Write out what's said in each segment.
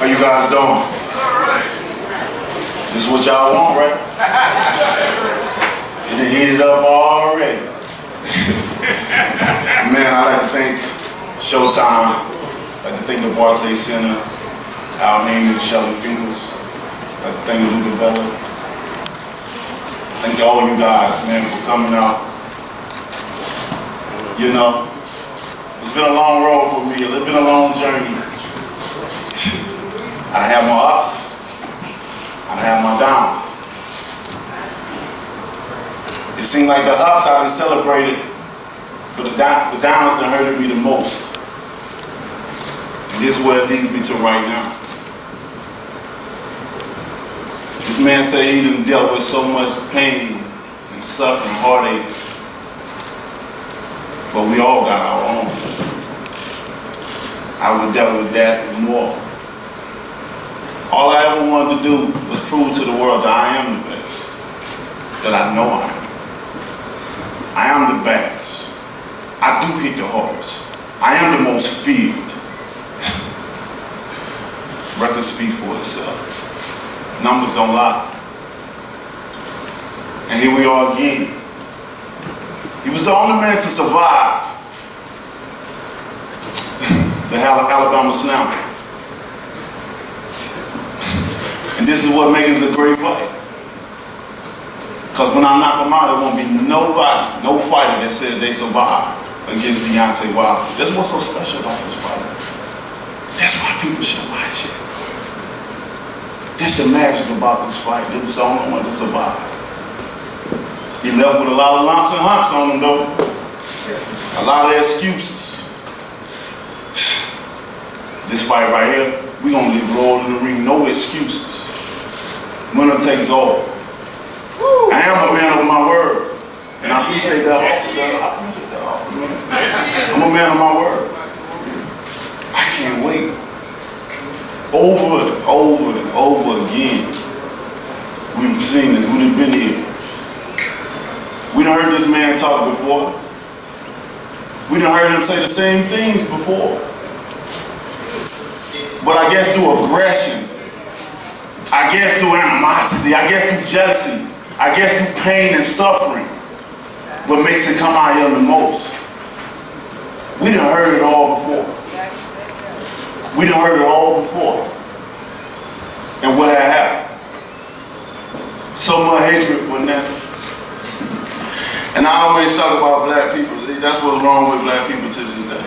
How you guys doing? This is what y'all want, right? It done heated up already. Man, I like to thank Showtime. I like to thank the Barclays Center, Al Heyman, Shelly Fingers. I like to thank Luca Bella. Thank all you guys, man, for coming out. You know, it's been a long road for me. It's been a long journey. I have my ups. I have my downs. It seemed like the ups I done celebrated, but the downs done hurted me the most. And this is where it leads me to right now. This man said he done dealt with so much pain and suffering, heartaches, but we all got our own. I would dealt with that and more. All I ever wanted to do was prove to the world that I am the best, that I know I am. I am the best. I do hit the hardest. I am the most feared. Record speaks for itself. Numbers don't lie. And here we are again. He was the only man to survive the Alabama Slam. And this is what makes it a great fight. Because when I knock them out, there won't be nobody, no fighter that says they survived against Deontay Wilder. That's what's so special about this fight. That's why people should watch it. There's some magic about this fight. It was the only one to survive. He left with a lot of lumps and humps on him, though. A lot of excuses. This fight right here, we're going to leave roll in the ring, no excuses. Winner takes all. Woo. I am a man of my word. And I appreciate that. I'm a man of my word. I can't wait. Over and over and over again. We've seen this, we've been here. We done heard this man talk before. We done heard him say the same things before. But I guess through aggression, I guess through animosity, I guess through jealousy, I guess through pain and suffering, what makes it come out here the most. We done heard it all before. We done heard it all before. And what had happened? So much hatred for nothing. And I always talk about black people. That's what's wrong with black people to this day.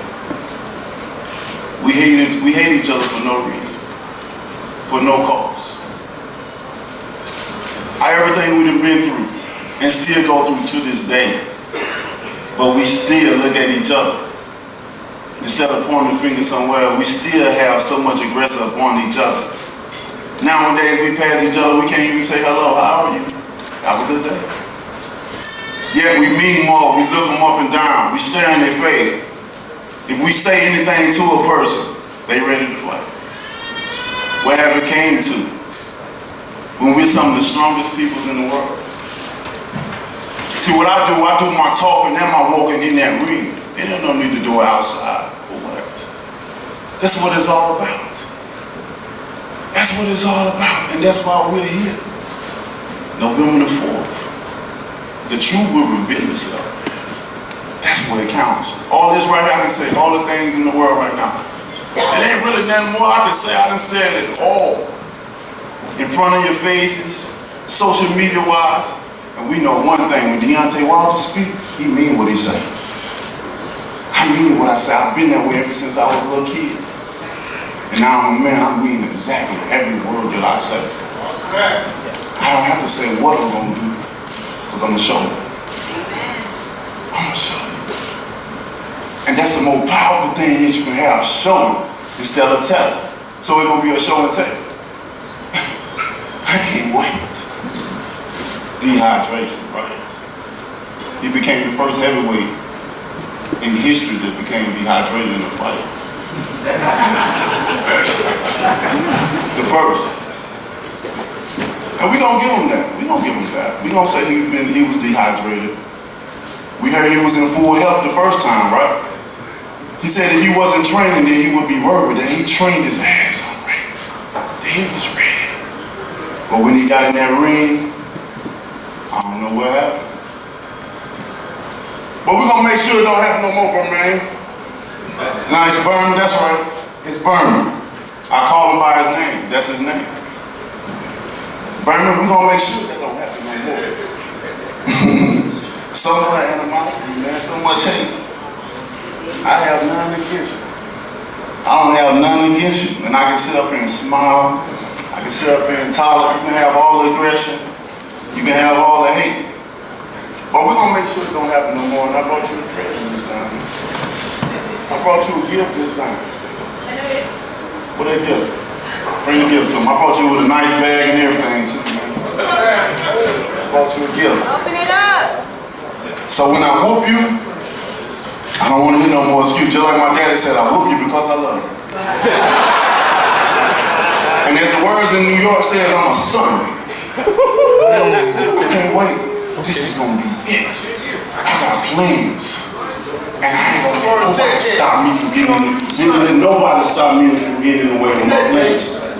We hate each other for no reason, for no cause. Everything we've been through and still go through to this day, but we still look at each other. Instead of pointing the finger somewhere, we still have so much aggression upon each other. Nowadays we pass each other, we can't even say hello, how are you? Have a good day. Yet we mean more, we look them up and down, we stare in their face. If we say anything to a person, they ready to fight. What have it came to? When we're some of the strongest peoples in the world. See what I do my talking and my walking in that ring. They don't need to do it outside for what? That's what it's all about. That's what it's all about. And that's why we're here. November the 4th. The truth will reveal itself. That's what it counts. All this right here, I can say all the things in the world right now. It ain't really nothing more I can say. I done said it all. In front of your faces, social media wise. And we know one thing, when Deontay Wilder speaks, he mean what he say. I mean what I say. I've been that way ever since I was a little kid. And now I'm a man, I mean exactly every word that I say. I don't have to say what I'm gonna do, because I'm gonna show you. I'm gonna show you. And that's the most powerful thing that you can have, showing instead of telling. So it's gonna be a show and tell. I can't wait. Dehydration, right? He became the first heavyweight in history that became dehydrated in a fight. The first. And we're gonna give him that. We're gonna give him that. We're gonna say he was dehydrated. We heard he was in full health the first time, right? He said if he wasn't training, then he would be worried that he trained his ass already. he was ready. But when he got in that ring, I don't know what happened. But we're gonna make sure it don't happen no more, Bermane. Now it's Bermane, that's right. It's Bermane. I call him by his name. That's his name. Bermane, we're gonna make sure that don't happen no more. So much animosity, man, so much hate. I have none against you. I don't have none against you. And I can sit up here and smile. I can sit up here and tolerate. You can have all the aggression. You can have all the hate. But we're gonna make sure it don't happen no more. And I brought you a present this time. I brought you a gift this time. What a gift. Bring a gift to him. I brought you with a nice bag and everything too, man. I brought you a gift. Open it up. So when I whoop you, I don't want to hear no more excuse. Just like my daddy said, I whoop you because I love you. And as the words in New York says, I'm a son. I can't wait. This is gonna be it. I got plans. And I ain't gonna let nobody stop me from getting in. Nobody stop me from getting in the way of my plans.